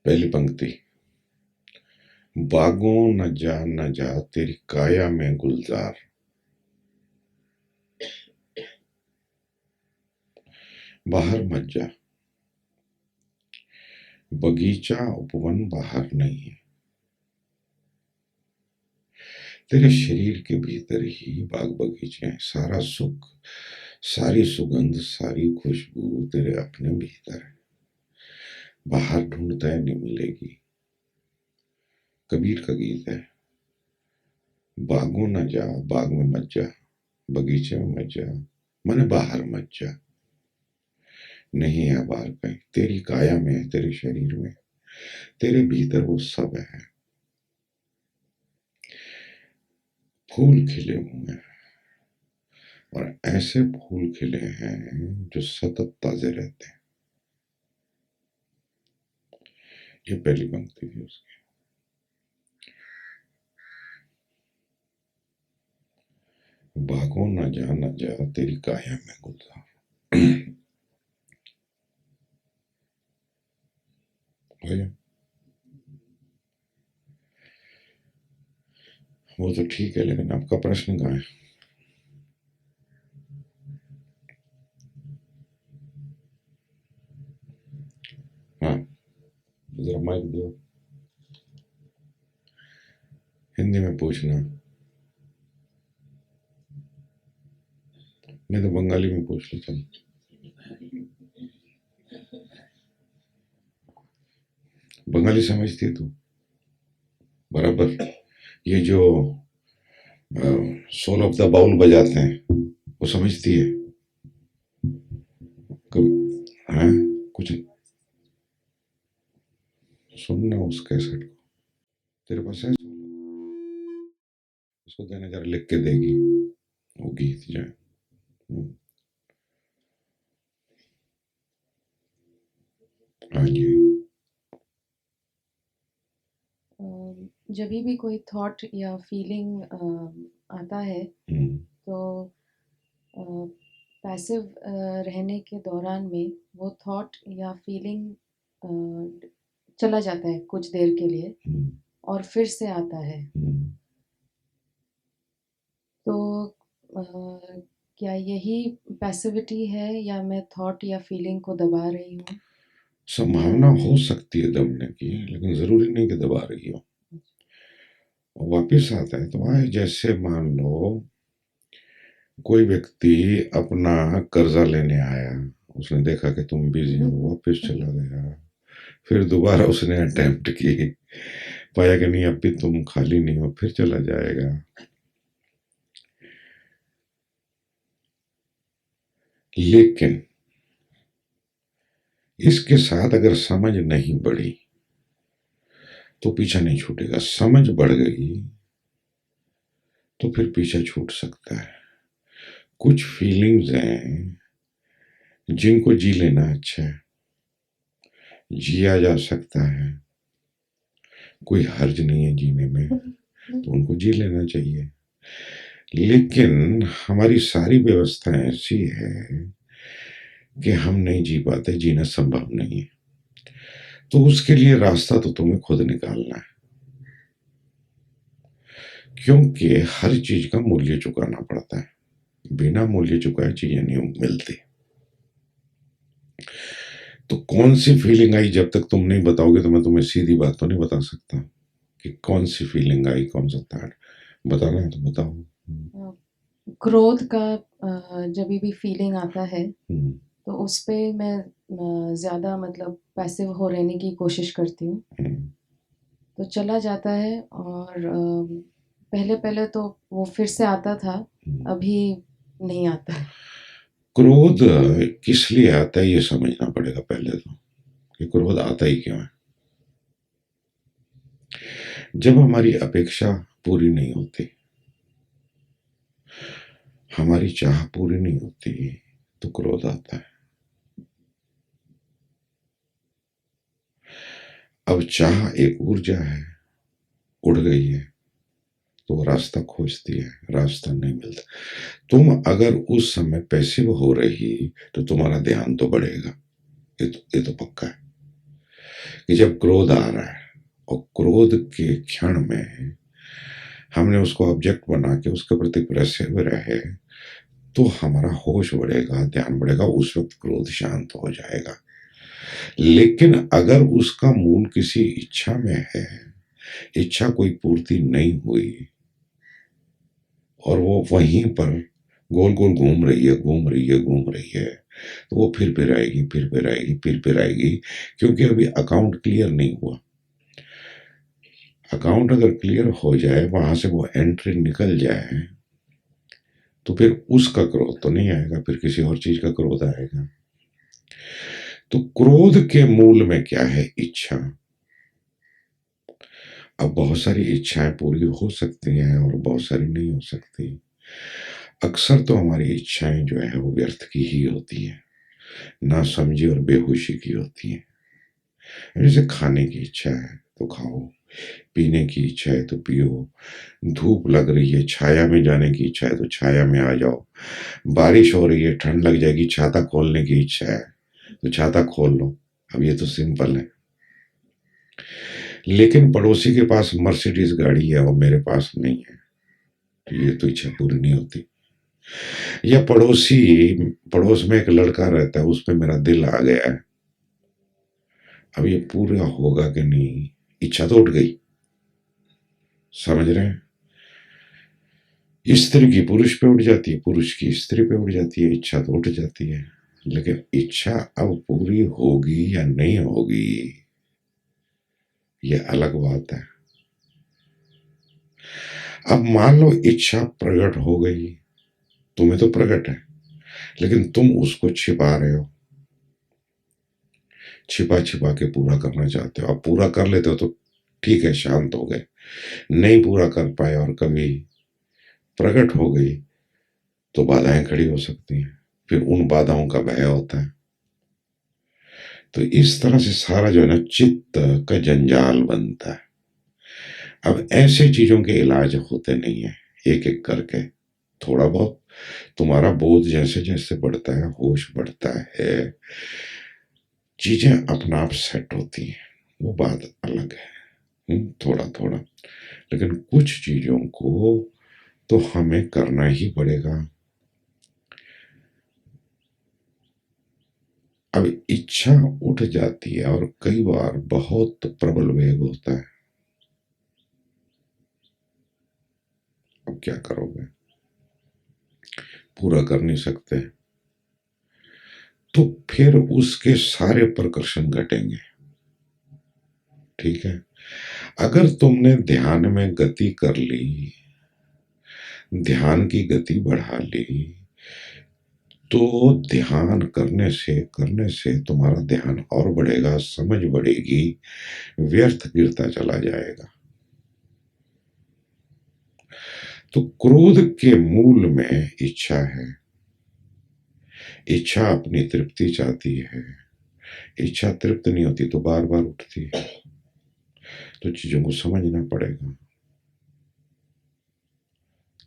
पहली पंक्ति। बागों न जा तेरी काया में गुलजार। बाहर मत जा, बगीचा उपवन बाहर नहीं है। तेरे शरीर के भीतर ही बाग बगीचे हैं। सारा सुख, सारी सुगंध, सारी खुशबू तेरे अपने भीतर है। बाहर ढूंढता है, नहीं मिलेगी। कबीर का गीत है। बागों न जा, बाग में मत जा, बगीचे में मत जा, माने बाहर मत जा। नहीं है बाहर कहीं, तेरी काया में है, तेरे शरीर में, तेरे भीतर वो सब है। फूल खिले हुए हैं, और ऐसे फूल खिले हैं जो सतत ताजे रहते हैं। ये पहली पंक्ति थी उसकी। बागों न जा तेरी काया में गुलजार। वो तो ठीक है, लेकिन आपका प्रश्न कहाँ है? हाँ, जरा माइक दो, हिंदी में पूछना, नहीं तो बंगाली में पूछ लो। चल, बंगाली समझती तू बराबर। ये जो सोल ऑफ द बाउल बजाते हैं वो समझती है? हाँ, कुछ सुनना उस कैसेट को। तेरे पास है? उसको देना, जरा लिख के देगी वो गीत जो है। हाँ जी। जब भी कोई थॉट या फीलिंग आता है तो पैसिव रहने के दौरान में वो थॉट या फीलिंग चला जाता है कुछ देर के लिए और फिर से आता है। तो क्या यही पैसिविटी है या मैं थॉट या फीलिंग को दबा रही हूँ? संभावना हो सकती है दबने की, लेकिन जरूरी नहीं कि दबा रही हो। वापिस आता है तो आए। जैसे मान लो कोई व्यक्ति अपना कर्जा लेने आया, उसने देखा कि तुम बिजी हो, वापिस चला गया। फिर दोबारा उसने अटेम्प्ट की, पाया कि नहीं अब भी तुम खाली नहीं हो, फिर चला जाएगा। लेकिन इसके साथ अगर समझ नहीं बढ़ी तो पीछा नहीं छूटेगा। समझ बढ़ गई तो फिर पीछा छूट सकता है। कुछ फीलिंग्स हैं जिनको जी लेना अच्छा है, जिया जा सकता है, कोई हर्ज नहीं है जीने में, तो उनको जी लेना चाहिए। लेकिन हमारी सारी व्यवस्था ऐसी है कि हम नहीं जी पाते, जीना संभव नहीं है। तो उसके लिए रास्ता तो तुम्हें खुद निकालना है, क्योंकि हर चीज का मूल्य चुकाना पड़ता है। बिना मूल्य चुकाए चीजें नहीं मिलती। तो कौन सी फीलिंग आई, जब तक तुम नहीं बताओगे तो मैं तुम्हें सीधी बात तो नहीं बता सकता कि कौन सी फीलिंग आई, कौन सा थॉट। बताना है तो बताओ। क्रोध का जब भी फीलिंग आता है तो उस पे मैं ज़्यादा मतलब पैसिव हो रहने की कोशिश करती हूँ। तो चला जाता है और पहले-पहले तो वो फिर से आता था, अभी नहीं आता है। क्रोध किस लिए आता है ये समझना पड़ेगा पहले तो, कि क्रोध आता ही क्यों है। जब हमारी अपेक्षा पूरी नहीं होती, हमारी चाह पूरी नहीं होती, तो क्रोध आता है। अब चाह एक ऊर्जा है, उड़ गई है, तो वो रास्ता खोजती है, रास्ता नहीं मिलता। तुम अगर उस समय पैसिव हो रही तो तुम्हारा ध्यान तो बढ़ेगा, ये तो पक्का है कि जब क्रोध आ रहा है और क्रोध के क्षण में हमने उसको ऑब्जेक्ट बना के उसके प्रति पैसिव रहे, तो हमारा होश बढ़ेगा, ध्यान बढ़ेगा, उस वक्त क्रोध शांत हो जाएगा। लेकिन अगर उसका मूल किसी इच्छा में है, इच्छा कोई पूर्ति नहीं हुई और वो वहीं पर गोल गोल घूम रही है, घूम रही है, घूम रही है, तो वो फिर आएगी, फिर आएगी, फिर आएगी, क्योंकि अभी अकाउंट क्लियर नहीं हुआ। अकाउंट अगर क्लियर हो जाए, वहां से वो एंट्री निकल जाए, तो फिर उसका क्रोध तो नहीं आएगा, फिर किसी और चीज का क्रोध आएगा। तो क्रोध के मूल में क्या है? इच्छा। अब बहुत सारी इच्छाएं पूरी हो सकती हैं और बहुत सारी नहीं हो सकती। अक्सर तो हमारी इच्छाएं जो है वो व्यर्थ की ही होती है, ना समझी और बेहोशी की होती है। जैसे खाने की इच्छा है तो खाओ, पीने की इच्छा है तो पियो, धूप लग रही है, छाया में जाने की इच्छा है तो छाया में आ जाओ, बारिश हो रही है, ठंड लग जाएगी, छाता खोलने की इच्छा है तो छाता खोल लो। अब ये तो सिंपल है। लेकिन पड़ोसी के पास मर्सिडीज गाड़ी है और मेरे पास नहीं है, तो ये तो इच्छा पूरी नहीं होती। या पड़ोस में एक लड़का रहता है, उस पर मेरा दिल आ गया है, अब ये पूरा होगा कि नहीं, इच्छा तो उठ गई। समझ रहे हैं? स्त्री की पुरुष पे उठ जाती है, पुरुष की स्त्री पे उठ जाती है, इच्छा तो उठ जाती है। लेकिन इच्छा अब पूरी होगी या नहीं होगी, ये अलग बात है। अब मान लो इच्छा प्रकट हो गई, तुम्हें तो प्रकट है, लेकिन तुम उसको छिपा रहे हो, छिपा छिपा के पूरा करना चाहते हो। अब पूरा कर लेते हो तो ठीक है, शांत हो गए। नहीं पूरा कर पाए और कभी प्रकट हो गई, तो बाधाएं खड़ी हो सकती हैं, फिर उन बाधाओं का भय होता है। तो इस तरह से सारा जो है ना, चित्त का जंजाल बनता है। अब ऐसे चीजों के इलाज होते नहीं है, एक एक करके थोड़ा बहुत तुम्हारा बोध जैसे जैसे बढ़ता है, होश बढ़ता है, चीजें अपना आप सेट होती हैं, वो बात अलग है। थोड़ा थोड़ा, लेकिन कुछ चीजों को तो हमें करना ही पड़ेगा। अब इच्छा उठ जाती है और कई बार बहुत प्रबल वेग होता है, अब क्या करोगे, पूरा कर नहीं सकते, तो फिर उसके सारे प्रकर्षण घटेंगे। ठीक है, अगर तुमने ध्यान में गति कर ली, ध्यान की गति बढ़ा ली, तो ध्यान करने से तुम्हारा ध्यान और बढ़ेगा, समझ बढ़ेगी, व्यर्थ गिरता चला जाएगा। तो क्रोध के मूल में इच्छा है, इच्छा अपनी तृप्ति चाहती है, इच्छा तृप्त नहीं होती तो बार बार उठती है। तो चीजों को समझना पड़ेगा।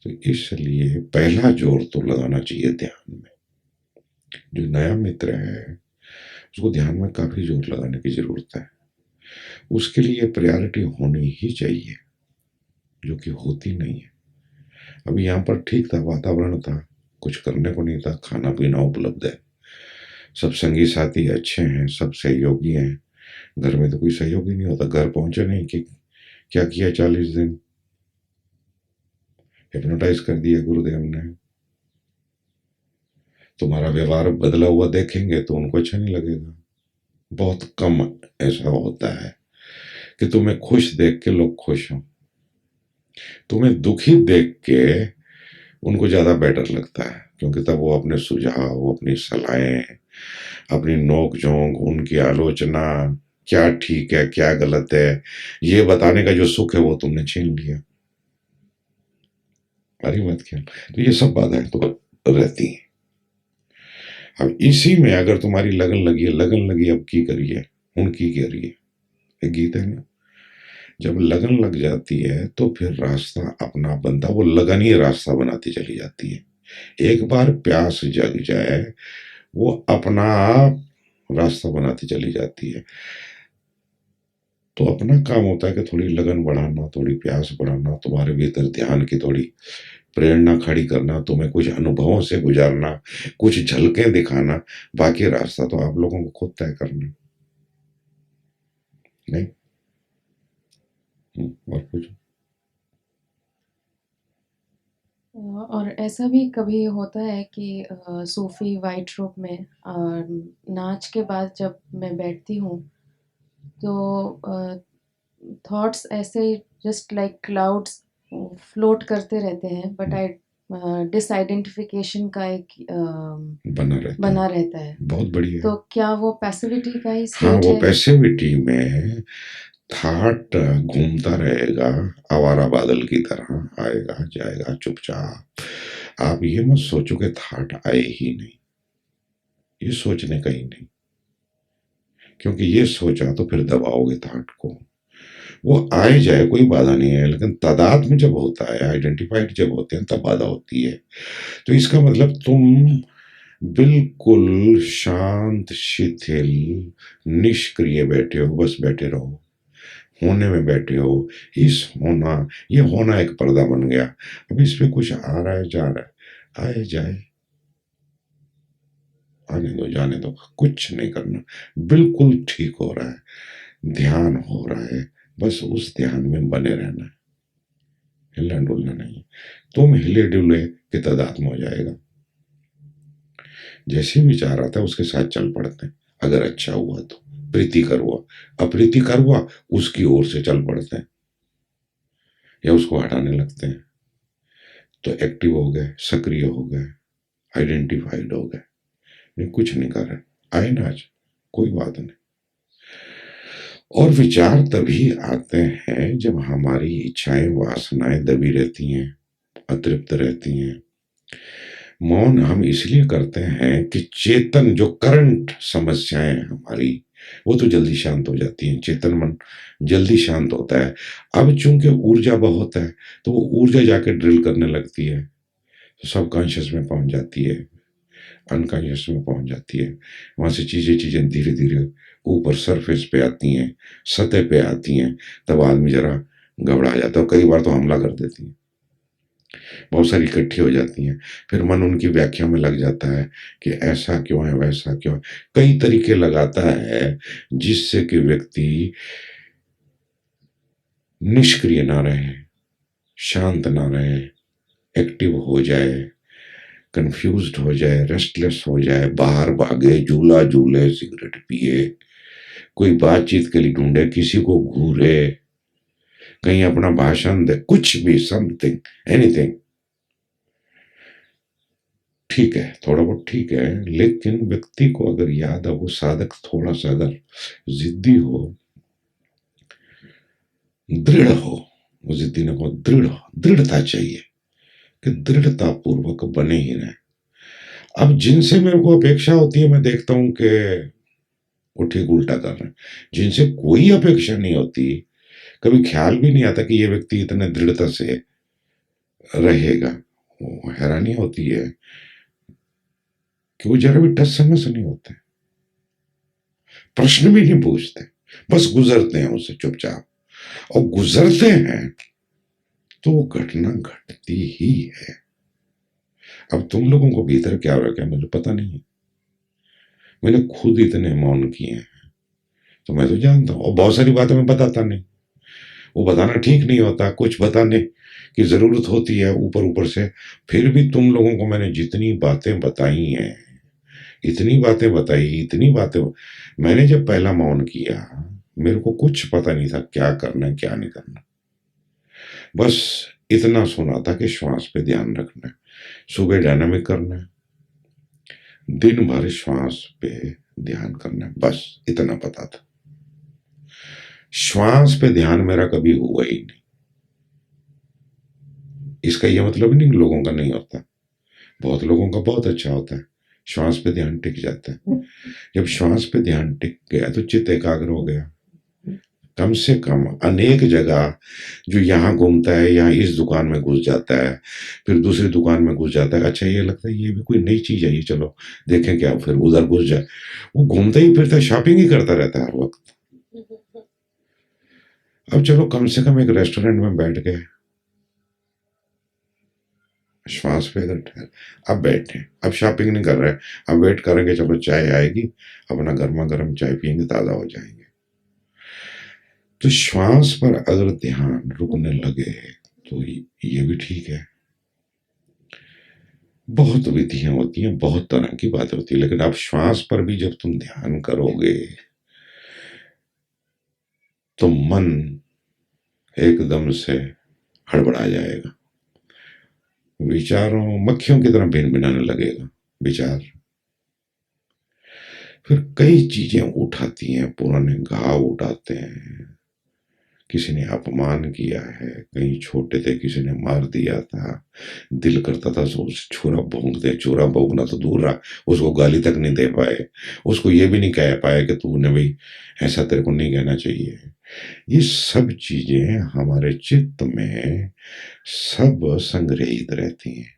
तो इसलिए पहला जोर तो लगाना चाहिए ध्यान में। जो नया मित्र है उसको ध्यान में काफी जोर लगाने की जरूरत है, उसके लिए प्रायोरिटी होनी ही चाहिए, जो कि होती नहीं है। अभी यहाँ पर ठीक था, वातावरण था, कुछ करने को नहीं था, खाना पीना उपलब्ध है, सब संगी साथी अच्छे हैं, सब सहयोगी हैं। घर में तो कोई सहयोगी नहीं होता, घर पहुंचे नहीं कि क्या किया 40 दिन, हिप्नोटाइज कर दिया गुरुदेव ने। तुम्हारा व्यवहार बदला हुआ देखेंगे तो उनको अच्छा नहीं लगेगा। बहुत कम ऐसा होता है कि तुम्हें खुश देख के लोग खुश हों। तुम्हें दुखी देख के उनको ज़्यादा बेटर लगता है, क्योंकि तब वो अपने सुझाव, अपनी सलाहें, अपनी नोक-झोंक, उनकी आलोचना, क्या ठीक है, क्या गलत है, ये बताने का जो सुख है वो तुमने छीन लिया। आ रही बात क्या? तो ये सब बाधाएं तो रहती हैं। अब इसी में अगर तुम्हारी लगन लगी अब की करिए, हूं की करिए, एक गीत है ना, जब लगन लग जाती है तो फिर रास्ता अपना बनता, वो लगन ही रास्ता बनाती चली जाती है। एक बार प्यास जग जाए वो अपना आप रास्ता बनाती चली जाती है। तो अपना काम होता है कि थोड़ी लगन बढ़ाना, थोड़ी प्यास बढ़ाना, तुम्हारे भीतर ध्यान की थोड़ी प्रेरणा खड़ी करना, तुम्हें कुछ अनुभवों से गुजारना, कुछ झलकें दिखाना। बाकी रास्ता तो आप लोगों को खुद तय करना। नहीं। और कुछ? और ऐसा भी कभी होता है कि सूफी वाइट रूप में नाच के बाद जब मैं बैठती हूँ तो थॉट्स ऐसे जस्ट लाइक क्लाउड्स फ्लोट करते रहते हैं, बट आई डिसआइडेंटिफिकेशन का एक बना रहता है। बना रहता है। बहुत बढ़िया। तो क्या वो पैसिविटी का ही हाँ, स्टेट वो है? पैसिविटी में थॉट घूमता रहेगा, आवारा बादल की तरह आएगा जाएगा चुपचाप। आप ये मत सोचो कि थॉट आए ही नहीं, ये सोचने का ही नहीं, क्योंकि ये सोचा तो फिर दबाओगे थॉट को। वो आए जाए कोई बाधा नहीं है, लेकिन तादाद में जब होता है, आइडेंटिफाइड जब होते हैं तब बाधा होती है। तो इसका मतलब तुम बिल्कुल शांत, शिथिल, निष्क्रिय बैठे हो, बस बैठे रहो, होने में बैठे हो। इस होना, ये होना एक पर्दा बन गया। अब इस पे कुछ आ रहा है, जा रहा है, आए जाए, आने दो, जाने दो, कुछ नहीं करना, बिल्कुल ठीक हो रहा है, ध्यान हो रहा है, बस उस ध्यान में बने रहना है, हिलना डुलना नहीं। तुम हिले डुले के तदात्म हो जाएगा। जैसे विचार आता है उसके साथ चल पड़ते हैं। अगर अच्छा हुआ तो प्रीतिकर हुआ, अप्रीतिकर हुआ उसकी ओर से चल पड़ते हैं या उसको हटाने लगते हैं। तो एक्टिव हो गए, सक्रिय हो गए, आइडेंटिफाइड हो गए। नहीं, कुछ नहीं कर रहे, आए ना आज, कोई बात नहीं। और विचार तभी आते हैं जब हमारी इच्छाएं, वासनाएं दबी रहती हैं, अतृप्त रहती हैं। मौन हम इसलिए करते हैं कि चेतन जो करंट समस्याएं हैं हमारी, वो तो जल्दी शांत हो जाती हैं, चेतन मन जल्दी शांत होता है। अब चूंकि ऊर्जा बहुत है तो वो ऊर्जा जाके ड्रिल करने लगती है, सबकॉन्शियस में पहुंच जाती है, अनकॉन्शियस में पहुंच जाती है। वहां से चीजें चीजें धीरे धीरे ऊपर सरफेस पे आती हैं, सतह पे आती हैं। तब आदमी जरा घबरा जाता है, कई बार तो हमला कर देती है, बहुत सारी इकट्ठी हो जाती हैं। फिर मन उनकी व्याख्या में लग जाता है कि ऐसा क्यों है, वैसा क्यों है, कई तरीके लगाता है जिससे कि व्यक्ति निष्क्रिय ना रहे, शांत ना रहे, एक्टिव हो जाए, कंफ्यूज्ड हो जाए, रेस्टलेस हो जाए, बाहर भागे, झूला झूले, सिगरेट पिए, कोई बातचीत के लिए ढूंढे, किसी को घूरे, कहीं अपना भाषण दे, कुछ भी, समथिंग, एनीथिंग। ठीक है, थोड़ा बहुत ठीक है, लेकिन व्यक्ति को अगर याद है, वो साधक थोड़ा सा अगर जिद्दी हो, दृढ़ हो, वो जिद्दी ने को दृढ़ता चाहिए कि दृढ़ता पूर्वक बने ही रहे। अब जिनसे मेरे को अपेक्षा होती है, मैं देखता हूं कि वो ठीक उल्टा कर रहे हैं। जिनसे कोई अपेक्षा नहीं होती, कभी ख्याल भी नहीं आता कि ये व्यक्ति इतने दृढ़ता से रहेगा, वो हैरानी होती है कि वो जरा भी टस समझ नहीं होते, प्रश्न भी नहीं पूछते, बस गुजरते हैं उससे चुपचाप। और गुजरते हैं तो वो घटना घटती ही है। अब तुम लोगों को भीतर क्या हो रहा है मुझे पता नहीं है, मैंने खुद इतने मौन किए हैं, तो मैं तो जानता हूं। और बहुत सारी बातें मैं बताता नहीं, वो बताना ठीक नहीं होता, कुछ बताने की जरूरत होती है ऊपर ऊपर से। फिर भी तुम लोगों को मैंने जितनी बातें बताई हैं, इतनी बातें बताई, इतनी बातें, मैंने जब पहला मौन किया, मेरे को कुछ पता नहीं था क्या करना है क्या नहीं करना। बस इतना सुना था कि श्वास पे ध्यान रखना है, सुबह डायनामिक करना है, दिन भर श्वास पे ध्यान करना है, बस इतना पता था। श्वास पे ध्यान मेरा कभी हुआ ही नहीं। इसका यह मतलब नहीं कि लोगों का नहीं होता, बहुत लोगों का बहुत अच्छा होता है, श्वास पे ध्यान टिक जाता है। जब श्वास पे ध्यान टिक गया तो चित्त एकाग्र हो गया। कम से कम अनेक जगह जो यहाँ घूमता है, यहाँ इस दुकान में घुस जाता है, फिर दूसरी दुकान में घुस जाता है, अच्छा ये लगता है ये भी कोई नई चीज है, ये चलो देखें क्या, फिर उधर घुस जाए। वो घूमता ही फिरता है, शॉपिंग ही करता रहता है हर वक्त। अब चलो कम से कम एक रेस्टोरेंट में बैठ गए, श्वास पे अगर ठहर, अब बैठे, अब शॉपिंग नहीं कर रहे, अब वेट करेंगे चलो चाय आएगी, अपना गर्मा गर्म चाय पियेंगे, ताज़ा हो जाएंगे। तो श्वास पर अगर ध्यान रुकने लगे तो ये भी ठीक है। बहुत विधियां होती हैं, बहुत तरह की बातें होती है, लेकिन अब श्वास पर भी जब तुम ध्यान करोगे तो मन एकदम से हड़बड़ा जाएगा, विचारों मक्खियों की तरह भिन भिनाने लगेगा विचार। फिर कई चीजें उठाती हैं, पुराने घाव उठाते हैं, किसी ने अपमान किया है, कहीं छोटे थे किसी ने मार दिया था, दिल करता था सो छुरा भोंक दे, छुरा भोंकना तो दूर रहा, उसको गाली तक नहीं दे पाए, उसको ये भी नहीं कह पाए कि तूने भाई ऐसा तेरे को नहीं कहना चाहिए। ये सब चीजें हमारे चित्त में सब संग्रहित रहती हैं।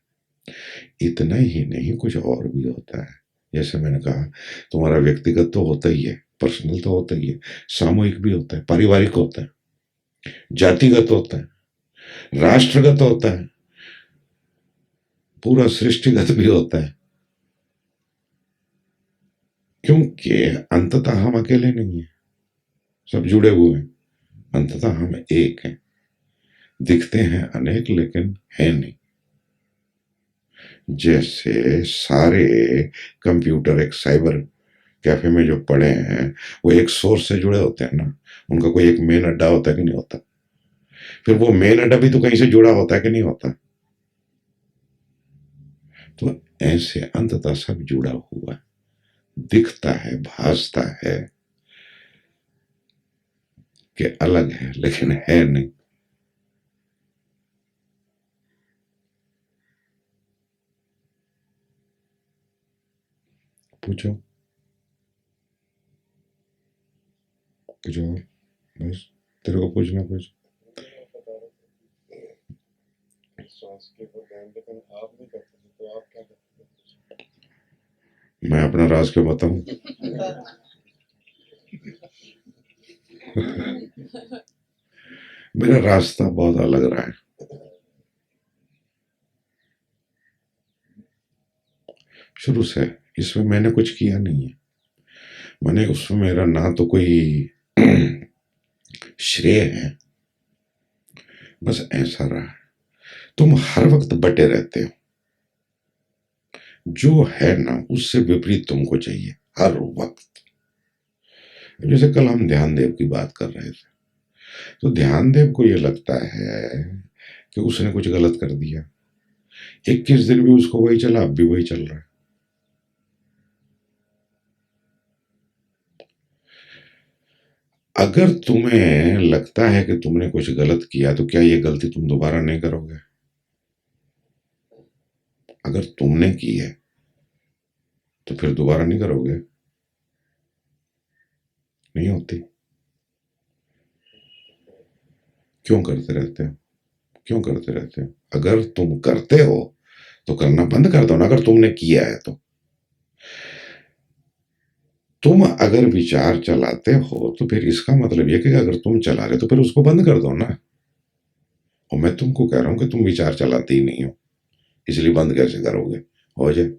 इतना ही नहीं, कुछ और भी होता है। जैसे मैंने कहा, तुम्हारा व्यक्तिगत तो होता ही है, पर्सनल तो होता ही है, सामूहिक भी होता है, पारिवारिक होता है, जातिगत होता है, राष्ट्रगत होता है, पूरा सृष्टिगत भी होता है। क्योंकि अंततः हम अकेले नहीं हैं, सब जुड़े हुए हैं, अंततः हम एक हैं, दिखते हैं अनेक लेकिन है नहीं। जैसे सारे कंप्यूटर एक साइबर कैफे में जो पड़े हैं वो एक सोर्स से जुड़े होते हैं ना, उनका कोई एक मेन अड्डा होता है कि नहीं होता, फिर वो मेन अड्डा भी तो कहीं से जुड़ा होता है कि नहीं होता। तो ऐसे अंततः सब जुड़ा हुआ दिखता है, भासता है कि अलग है लेकिन है नहीं। पूछो कुछ और, बस तेरे को पूछना कुछ। मैं अपना राज क्यों बताऊं? मेरा रास्ता बहुत अलग रहा है। शुरू से इसमें मैंने कुछ किया नहीं है, मैंने उसमें मेरा ना तो कोई श्रेय है, बस ऐसा रहा है। तुम हर वक्त बटे रहते हो, जो है ना उससे विपरीत तुमको चाहिए हर वक्त। जैसे कल हम ध्यान देव की बात कर रहे थे, तो ध्यान देव को ये लगता है कि उसने कुछ गलत कर दिया, 21 दिन भी उसको वही चला, अब भी वही चल रहा है। अगर तुम्हें लगता है कि तुमने कुछ गलत किया तो क्या ये गलती तुम दोबारा नहीं करोगे? अगर तुमने की है तो फिर दोबारा नहीं करोगे? नहीं होती। क्यों करते रहते हो? क्यों करते रहते हो? अगर तुम करते हो तो करना बंद कर दो ना, अगर तुमने किया है तो। तुम अगर विचार चलाते हो तो फिर इसका मतलब यह कि अगर तुम चला रहे तो फिर उसको बंद कर दो ना। और मैं तुमको कह रहा हूं कि तुम विचार चलाते ही नहीं हो, इसलिए बंद कैसे करोगे? हो जाए।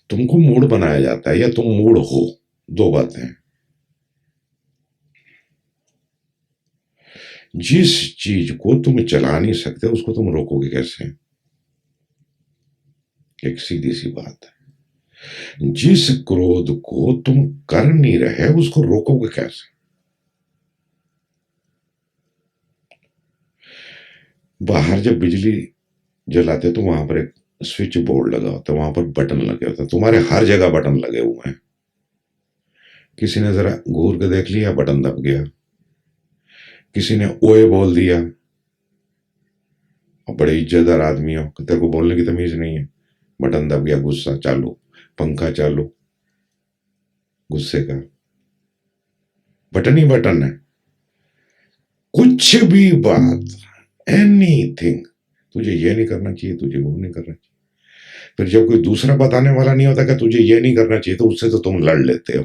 तुमको मूड बनाया जाता है या तुम मूड हो, दो बातें हैं। जिस चीज को तुम चला नहीं सकते उसको तुम रोकोगे कैसे? एक सीधी सी बात है। जिस क्रोध को तुम कर नहीं रहे उसको रोकोगे कैसे? बाहर जब बिजली जलाते हो तो वहां पर एक स्विच बोर्ड लगा होता है, वहां पर बटन लगे होते हैं, तुम्हारे हर जगह बटन लगे हुए हैं। किसी ने जरा घूर के देख लिया, बटन दब गया। किसी ने ओए बोल दिया, और बड़े इज्जतदार आदमी हो, तेरे को बोलने की तमीज नहीं है, बटन दब गया, गुस्सा चालू, पंखा चालू, गुस्से का। बटन ही बटन है। कुछ भी बात, एनीथिंग, तुझे ये नहीं करना चाहिए, तुझे वो नहीं करना चाहिए। फिर जब कोई दूसरा बताने वाला नहीं होता कि तुझे ये नहीं करना चाहिए, तो उससे तो तुम लड़ लेते हो।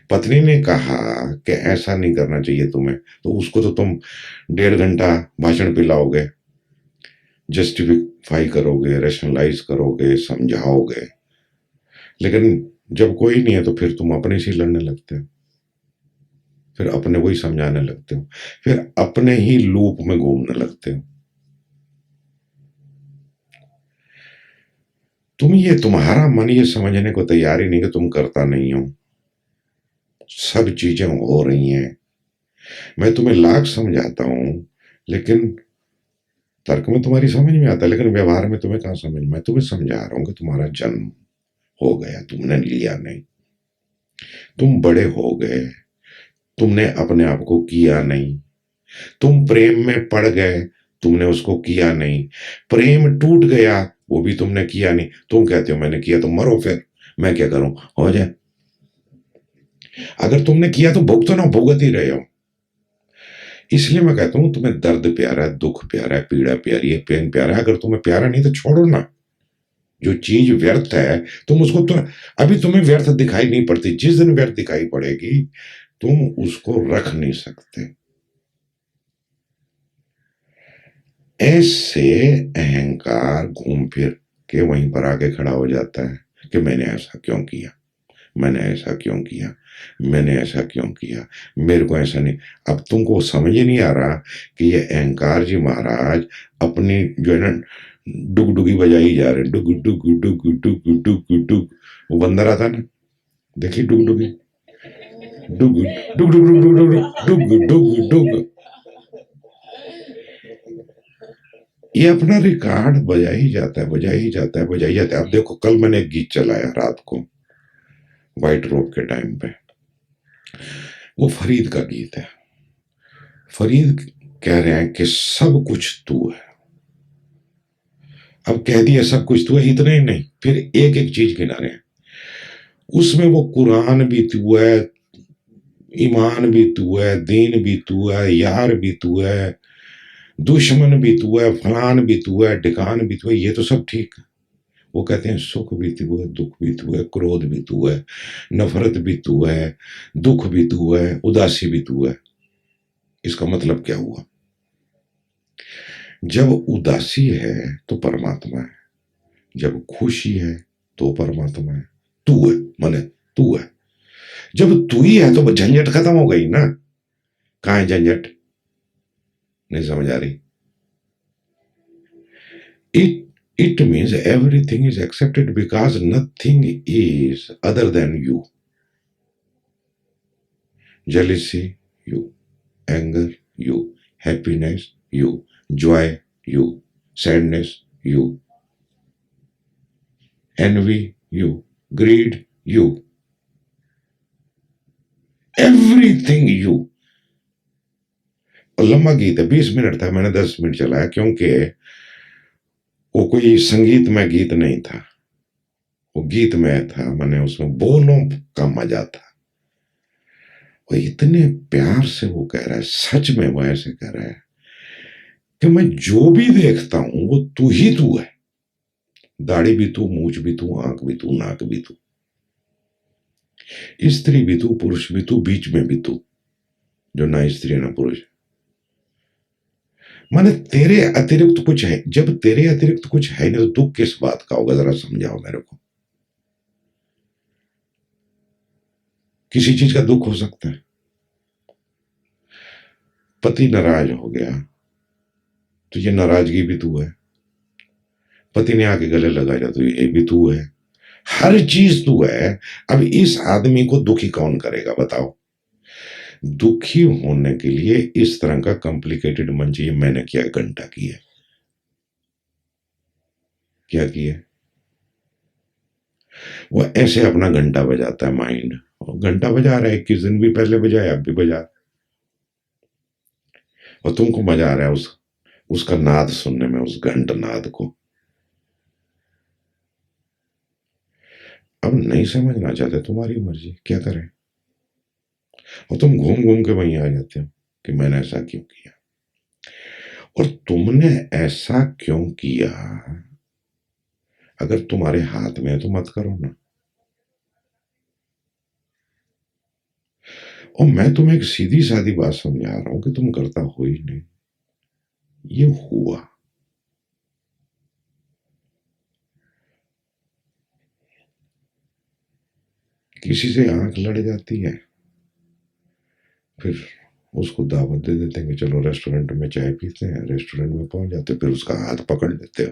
पत्नी ने कहा कि ऐसा नहीं करना चाहिए तुम्हें, तो उसको तो तुम 1.5 घंटा भाषण पिलाओगे, जस्टिफाई करोगे, रेशनलाइज करोगे, समझाओगे। लेकिन जब कोई नहीं है तो फिर तुम अपने से लड़ने लगते हो, फिर अपने को ही समझाने लगते हो, फिर अपने ही लूप में घूमने लगते हो। तुम्हारा मन ये समझने को तैयार ही नहीं कि तुम करता नहीं हो। सब चीजें हो रही हैं, मैं तुम्हें लाख समझाता हूं, लेकिन तर्क में तुम्हारी समझ में आता है, लेकिन व्यवहार में तुम्हें कहां समझ में। मैं तुम्हें समझा रहा हूं कि तुम्हारा जन्म हो गया, तुमने लिया नहीं, तुम बड़े हो गए, तुमने अपने आप को किया नहीं, तुम प्रेम में पड़ गए, तुमने उसको किया नहीं, प्रेम टूट गया, वो भी तुमने किया नहीं। तुम कहते हो मैंने किया, तो मरो फिर, मैं क्या करूं, हो जाए। अगर तुमने किया तो भुगतो ना, भुगत ही रहे हो। इसलिए मैं कहता हूं तुम्हें दर्द प्यारा है, दुख प्यारा है, पीड़ा प्यारी है, पेन प्यारा है। अगर तुम्हें प्यारा नहीं तो छोड़ो ना। जो चीज व्यर्थ है तुम उसको तो, अभी तुम्हें व्यर्थ दिखाई नहीं पड़ती, जिस दिन व्यर्थ दिखाई पड़ेगी तुम उसको रख नहीं सकते। ऐसे अहंकार घूम फिर के वहीं पर आके खड़ा हो जाता है कि मैंने ऐसा क्यों किया, मैंने ऐसा क्यों किया, मैंने ऐसा क्यों किया, मेरे को ऐसा नहीं। अब तुमको समझ ही नहीं आ रहा कि ये अहंकार जी महाराज अपनी जो है ना डुगडुगी बजाई जा रहे, डुग डुग डुग डुग डुग डुग। वो बंदर आता ना, देखिए डुगडुगी, डुग डुग डुग डुग डुग डुग डुग डुग। ये अपना रिकॉर्ड बजा ही जाता है, बजा ही जाता है, बजा ही जाता है। अब देखो कल मैंने एक गीत चलाया रात को व्हाइट रोब के टाइम पे, वो फरीद का गीत है। फरीद कह रहे हैं कि सब कुछ तू है। अब कह दिया सब कुछ तू है, इतना ही नहीं, फिर एक एक चीज गिना रहे हैं। उसमें वो कुरान भी तू है, ईमान भी तू है, दीन भी तू है, यार भी तू है, दुश्मन भी तू है, फलान भी तू है, ढिकान भी तू है। ये तो सब ठीक है। वो कहते हैं सुख भी तू है, दुख भी तू है, क्रोध भी तू है, नफरत भी तू है, दुख भी तू है, उदासी भी तू है। इसका मतलब क्या हुआ? जब उदासी है तो परमात्मा है, जब खुशी है तो परमात्मा है। तू है माने तू है। जब तू ही है तो झंझट खत्म हो गई ना। कहां है झंझट? नहीं समझ आ रही। It means everything is accepted because nothing is other than you. Jealousy, you. Anger, you. Happiness, you. Joy, you. Sadness, you. Envy, you. Greed, you. Everything you. और लंबा गीत है, 20 मिनट था, मैंने 10 मिनट चलाया क्योंकि वो कोई संगीतमय गीत नहीं था, वो गीतमय था। मैंने उसमें बोलों का मजा था। वो इतने प्यार से वो कह रहा है, सच में वो ऐसे कह रहा है कि मैं जो भी देखता हूं वो तू ही तू है। दाढ़ी भी तू, मूछ भी तू, आंख भी तू, नाक भी तू, स्त्री भी तू, पुरुष भी तू, बीच में भी तू, जो ना स्त्री ना पुरुष। माने तेरे अतिरिक्त कुछ है। जब तेरे अतिरिक्त कुछ है नहीं तो दुख किस बात का होगा? जरा समझाओ मेरे को। किसी चीज का दुख हो सकता है। पति नाराज हो गया तो ये नाराजगी भी तू है। पति ने आके गले लगाया तो ये भी तू है। हर चीज तू है। अब इस आदमी को दुखी कौन करेगा बताओ? दुखी होने के लिए इस तरह का कॉम्प्लिकेटेड मन चाहिए। मैंने क्या घंटा किया, क्या किया? वो ऐसे अपना घंटा बजाता है माइंड, और घंटा बजा रहा है, 21 दिन भी पहले बजाया, अब भी बजा, और तुमको मजा आ रहा है उसका नाद सुनने में, उस घंट नाद को। अब नहीं समझना चाहते, तुम्हारी मर्जी, क्या करें। और तुम घूम घूम के वहीं आ जाते हो कि मैंने ऐसा क्यों किया, और तुमने ऐसा क्यों किया। अगर तुम्हारे हाथ में है तो मत करो ना। और मैं तुम्हें एक सीधी सादी बात समझा रहा हूं कि तुम करता हो ही नहीं, ये हुआ। किसी से आंख लड़ जाती है, फिर उसको दावत दे देते हैं कि चलो रेस्टोरेंट में चाय पीते हैं, रेस्टोरेंट में पहुंच जाते, फिर उसका हाथ पकड़ लेते हो।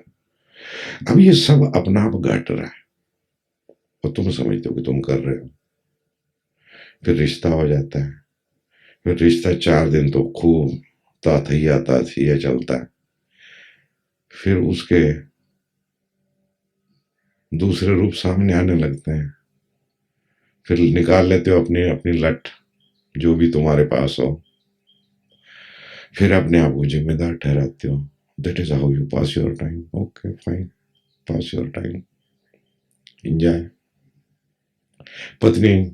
अब ये सब अपना आप घट रहा है और तुम समझते हो कि तुम कर रहे हो। फिर रिश्ता हो जाता है, फिर रिश्ता 4 दिन तो खूब ताथैया ताथैया चलता है, फिर उसके दूसरे रूप सामने आने लगते हैं, फिर निकाल लेते हो अपनी अपनी लठ, जो भी तुम्हारे पास हो, फिर अपने आप को जिम्मेदार ठहराते हो। That is how you pass your time. Okay fine, pass your time, enjoy. पत्नी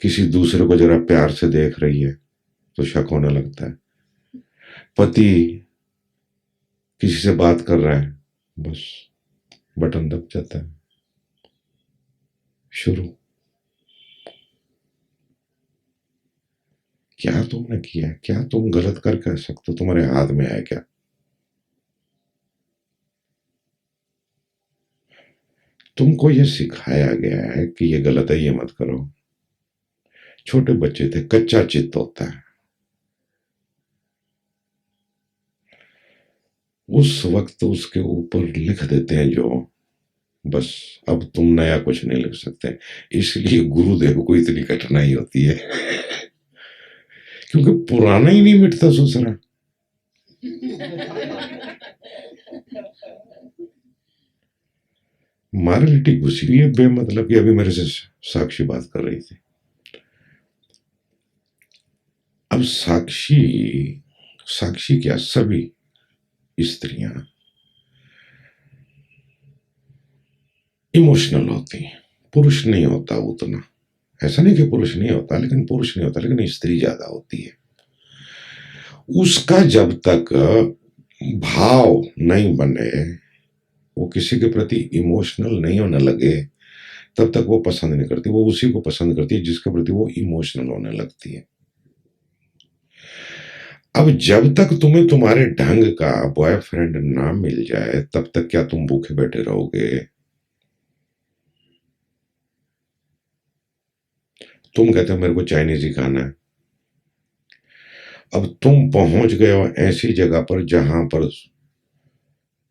किसी दूसरे को जरा प्यार से देख रही है तो शक होने लगता है, पति किसी से बात कर रहा है, बस बटन दब जाता है, शुरू। क्या तुमने किया, क्या तुम गलत कर कह सकते हो, तुम्हारे हाथ में है क्या? तुमको ये सिखाया गया है कि ये गलत है, ये मत करो। छोटे बच्चे थे, कच्चा चित्त होता है, उस वक्त उसके ऊपर लिख देते हैं जो, बस अब तुम नया कुछ नहीं लिख सकते। इसलिए गुरुदेव को इतनी कठिनाई होती है क्योंकि पुराना ही नहीं मिटता ससुरा। मॉरलिटी घुसी हुई है बेमतलब की। अभी मेरे से साक्षी बात कर रही थी। अब साक्षी, साक्षी क्या, सभी स्त्रियां इमोशनल होती हैं। पुरुष नहीं होता उतना, ऐसा नहीं कि पुरुष नहीं होता, लेकिन पुरुष नहीं होता, लेकिन स्त्री ज्यादा होती है। उसका जब तक भाव नहीं बने, वो किसी के प्रति इमोशनल नहीं होने लगे, तब तक वो पसंद नहीं करती। वो उसी को पसंद करती है जिसके प्रति वो इमोशनल होने लगती है। अब जब तक तुम्हें तुम्हारे ढंग का बॉयफ्रेंड ना मिल जाए, तब तक क्या तुम भूखे बैठे रहोगे? तुम कहते हो मेरे को चाइनीज ही खाना है, अब तुम पहुंच गए हो ऐसी जगह पर जहां पर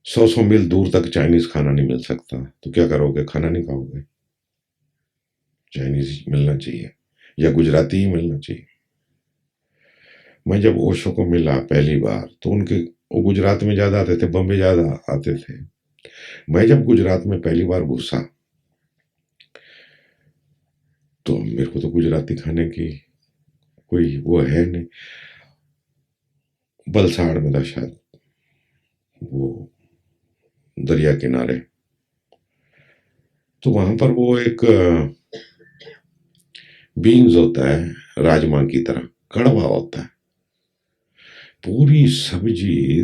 100 मील दूर तक चाइनीज खाना नहीं मिल सकता, तो क्या करोगे? खाना नहीं खाओगे? चाइनीज मिलना चाहिए या गुजराती ही मिलना चाहिए। मैं जब ओशो को मिला पहली बार तो उनके, वो गुजरात में ज्यादा आते थे, बम्बे ज्यादा आते थे। मैं जब गुजरात में पहली बार घुसा तो मेरे को तो गुजराती खाने की कोई वो है नहीं। बलसाड़ में था शायद, वो दरिया किनारे, तो वहां पर वो एक बीन्स होता है राजमा की तरह, कड़वा होता है, पूरी सब्जी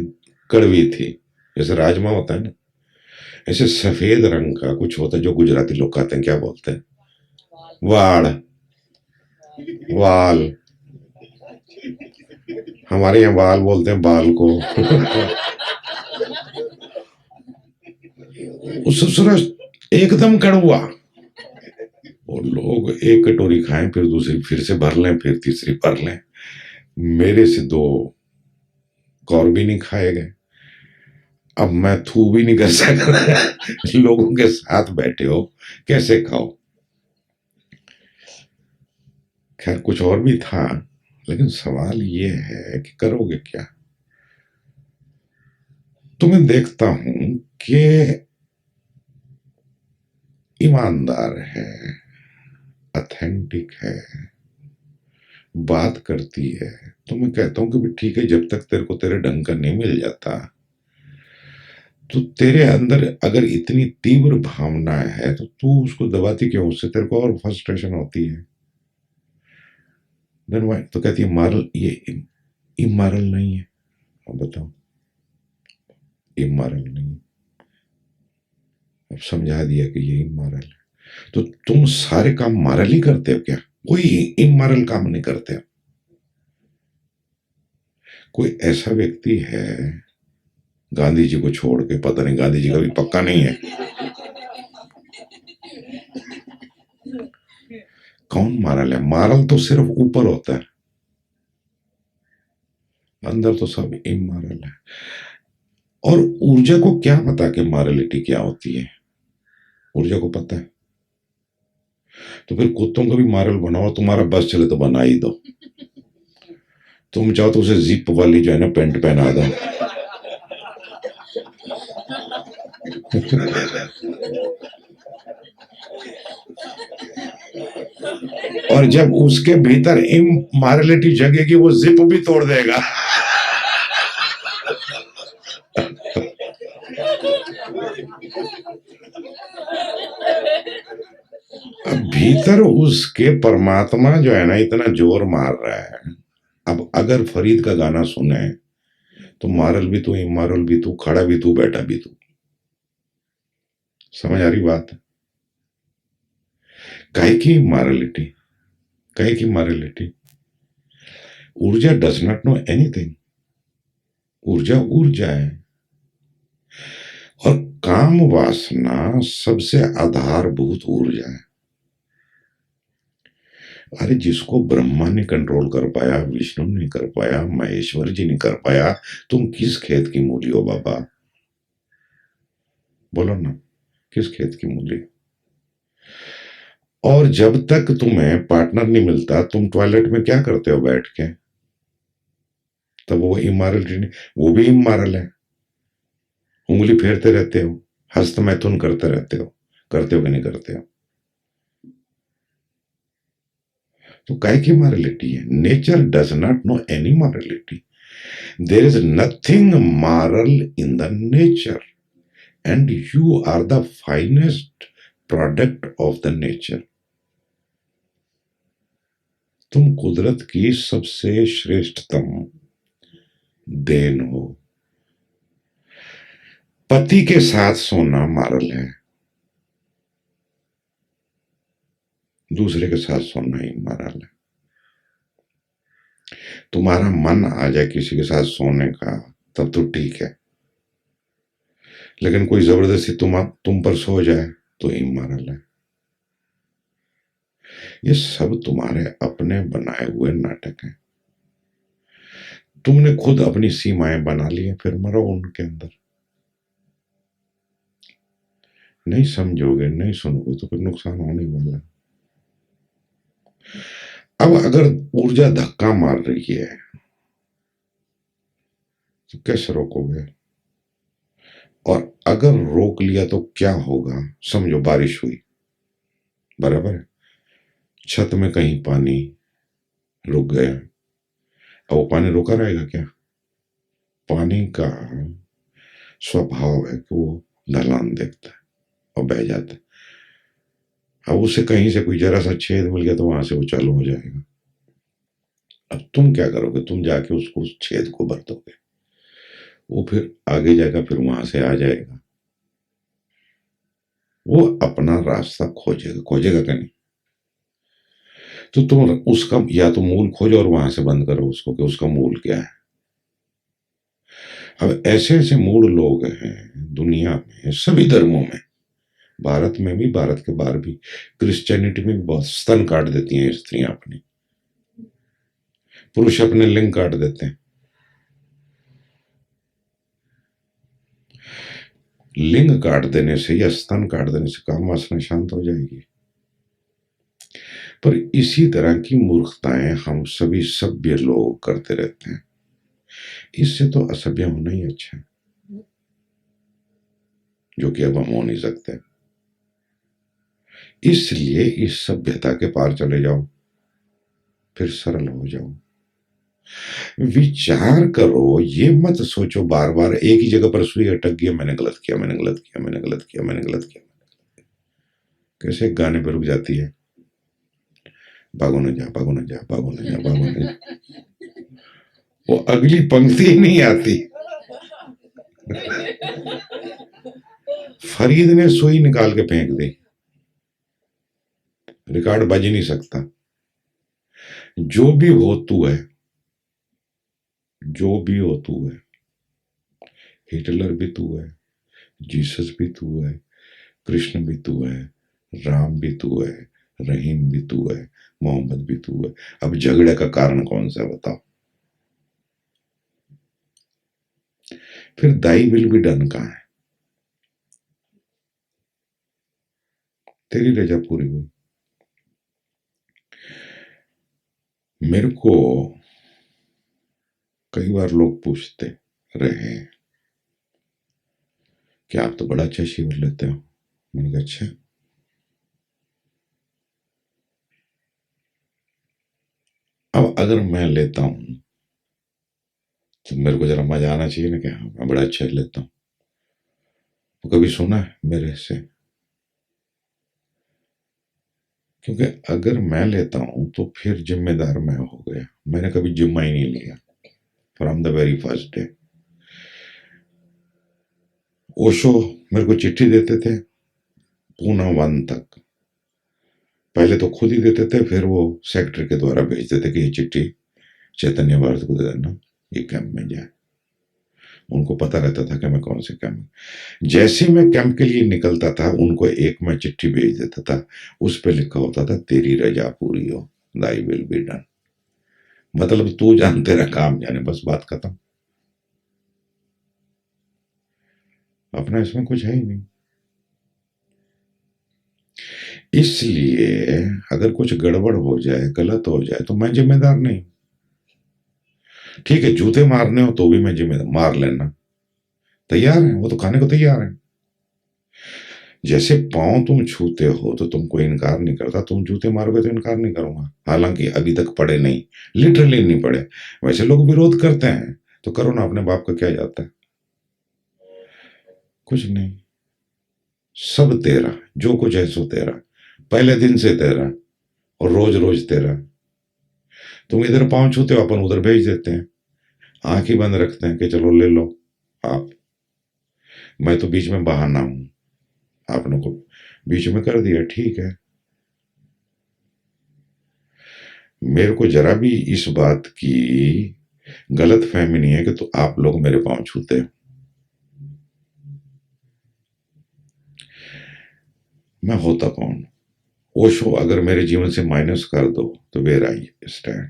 कड़वी थी। जैसे राजमा होता है ना, ऐसे सफेद रंग का कुछ होता है जो गुजराती लोग खाते हैं, क्या बोलते हैं? वाड़, वाल। हमारे यहाँ बाल बोलते हैं बाल को। उस ससुरा एकदम कड़वा, और लोग एक कटोरी खाएं, फिर दूसरी फिर से भर लें, फिर तीसरी भर लें। मेरे से 2 कौर भी नहीं खाए गए। अब मैं थू भी नहीं कर सकता। लोगों के साथ बैठे हो, कैसे खाओ? खैर कुछ और भी था, लेकिन सवाल ये है कि करोगे क्या। तो मैं देखता हूं कि ईमानदार है, ऑथेंटिक है, बात करती है, तो मैं कहता हूं कि भी ठीक है, जब तक तेरे को तेरे ढंग का नहीं मिल जाता, तो तेरे अंदर अगर इतनी तीव्र भावना है तो तू उसको दबाती क्यों, उससे तेरे को और फ्रस्ट्रेशन होती है। देन व्हाई, तो कहती है मॉरल, ये इमोरल नहीं है। अब बताओ, इमोरल नहीं है। अब समझा दिया कि ये इमोरल है, तो तुम सारे काम मॉरल ही करते हो क्या? कोई इमोरल काम नहीं करते हो। कोई ऐसा व्यक्ति है, गांधी जी को छोड़ के, पता नहीं गांधी जी का भी पक्का नहीं है, कौन मॉरल है? मॉरल तो सिर्फ ऊपर होता है, अंदर तो सब इमोरल है। और ऊर्जा को क्या पता कि मॉरलिटी क्या होती है? ऊर्जा को पता है। तो फिर कुत्तों को भी मॉरल बनाओ, तुम्हारा बस चले तो बना ही दो। तुम चाहो तो उसे जिप वाली जो है ना पैंट पहना दो। और जब उसके भीतर इमोरलिटी जगेगी, वो जिप भी तोड़ देगा। अब भीतर उसके परमात्मा जो है ना इतना जोर मार रहा है। अब अगर फरीद का गाना सुने तो मॉरल भी तू, इमोरल भी तू, खड़ा भी तू, बैठा भी तू। समझ आ रही बात? काहे की मॉरलिटी, काहे की मॉरलिटी? ऊर्जा डज नॉट नो एनीथिंग। ऊर्जा ऊर्जा है। और काम वासना सबसे आधारभूत ऊर्जा है। अरे जिसको ब्रह्मा ने कंट्रोल कर पाया, विष्णु ने कर पाया, महेश्वर जी ने कर पाया, तुम किस खेत की मूली हो बाबा? बोलो ना, किस खेत की मूली? और जब तक तुम्हें पार्टनर नहीं मिलता, तुम टॉयलेट में क्या करते हो बैठ के? तब वो इमोरल नहीं, वो भी इमोरल है। उंगली फेरते रहते हो, हस्त मैथुन करते रहते हो, करते हो कि नहीं करते हो? तो काय की मॉरलिटी है? Nature does not know any morality. There is nothing moral in the nature, and you are the finest product of the nature. तुम कुदरत की सबसे श्रेष्ठतम देन हो। पति के साथ सोना मॉरल है, दूसरे के साथ सोना ही मॉरल है। तुम्हारा मन आ जाए किसी के साथ सोने का, तब तो ठीक है, लेकिन कोई जबरदस्ती तुम पर सो जाए तो इमोरल है। ये सब तुम्हारे अपने बनाए हुए नाटक हैं। तुमने खुद अपनी सीमाएं बना ली है, फिर मरो उनके अंदर। नहीं समझोगे, नहीं सुनोगे तो फिर नुकसान होने वाला है। अब अगर ऊर्जा धक्का मार रही है तो कैसे रोकोगे? और अगर रोक लिया तो क्या होगा? समझो बारिश हुई, बराबर है, छत में कहीं पानी रुक गया, अब वो पानी रुका रहेगा क्या? पानी का स्वभाव है कि वो ढलान देखता है और बह जाता है। अब उसे कहीं से कोई जरा सा छेद मिल गया तो वहां से वो चालू हो जाएगा। अब तुम क्या करोगे? तुम जाके उसको उस छेद को भर दोगे, वो फिर आगे जाएगा, फिर वहां से आ जाएगा, वो अपना रास्ता खोजेगा, खोजेगा क्या नहीं? तो तुम उसका या तो मूल खोजो और वहां से बंद करो उसको कि उसका मूल क्या है। अब ऐसे ऐसे मूल लोग हैं दुनिया में, सभी धर्मों में, भारत में भी, भारत के बाहर भी। क्रिश्चियनिटी में भी बहुत स्तन काट देती हैं स्त्रियां अपनी, पुरुष अपने लिंग काट देते हैं। लिंग काट देने से या स्तन काट देने से काम वासना शांत हो जाएगी? पर इसी तरह की मूर्खताएं हम सभी सभ्य लोग करते रहते हैं। इससे तो असभ्य होना ही अच्छा है, जो कि अब हम हो नहीं सकते। इसलिए इस सभ्यता के पार चले जाओ, फिर सरल हो जाओ। विचार करो, ये मत सोचो बार बार एक ही जगह पर सुई अटक गया, मैंने गलत किया, मैंने गलत किया, मैंने गलत किया, मैंने गलत किया। कैसे गाने पर रुक जाती है, भागो न जा, भागो न जा, भागो न जा, भागो न जा। वो अगली पंक्ति ही नहीं आती। फरीद ने सुई निकाल के फेंक दी, रिकॉर्ड बज ही नहीं सकता। जो भी हो तू है, जो भी हो तू है। हिटलर भी तू है, जीसस भी तू है, कृष्ण भी तू है, राम भी तू है, रहीम भी तू है, मोहम्मद भी तू है। अब झगड़े का कारण कौन सा बताओ? फिर दाई विल बी डन कहां है? तेरी रजा पूरी हुई। मेरे को कई बार लोग पूछते रहे कि आप तो बड़ा अच्छा शिविर लेते हो। मैंने कहा अच्छा, अब अगर मैं लेता हूं तो मेरे को जरा मजा आना चाहिए ना कि हाँ मैं बड़ा अच्छा लेता हूं। तो कभी सुना है मेरे से? क्योंकि अगर मैं लेता हूं तो फिर जिम्मेदार मैं हो गया। मैंने कभी जिम्मा ही नहीं लिया from the very first day. Osho मेरे को चिट्ठी देते थे पूना 1 तक। पहले तो खुद ही देते थे, फिर वो सेक्रेटरी के द्वारा भेजते थे कि ये चिट्ठी चैतन्य भारत को दे देना, ये कैंप में जाए। उनको पता रहता था कि मैं कौन से कैंप में। जैसे ही मैं कैंप के लिए निकलता था, उनको एक मैं चिट्ठी भेज देता था। उस पर लिखा होता था, तेरी रजा पूरी हो, दाई विल बी डन। मतलब तू जान तेरा काम जाने, बस बात खत्म। अपना इसमें कुछ है ही नहीं। इसलिए अगर कुछ गड़बड़ हो जाए, गलत हो जाए, तो मैं जिम्मेदार नहीं। ठीक है, जूते मारने हो तो भी मैं जिम्मेदार, मार लेना, तैयार है, वो तो खाने को तैयार है। जैसे पाँव तुम छूते हो तो तुमको इनकार नहीं करता, तुम जूते मारोगे तो इनकार नहीं करूंगा। हालांकि अभी तक पड़े नहीं, लिटरली नहीं पड़े। वैसे लोग विरोध करते हैं, तो करो ना, अपने बाप का क्या जाता है। कुछ नहीं, सब तेरा, जो कुछ है सो तेरा, पहले दिन से तेरा, और रोज रोज तेरा। तुम इधर पाँव छूते हो, अपन उधर भेज देते हैं, आंख ही बंद रखते हैं कि चलो ले लो आप। मैं तो बीच में बहाना हूं, आपने को बीच में कर दिया, ठीक है। मेरे को जरा भी इस बात की गलत फहमी नहीं है कि तो आप लोग मेरे पांव छूते हैं। मैं होता कौन? ओशो अगर मेरे जीवन से माइनस कर दो तो where I stand.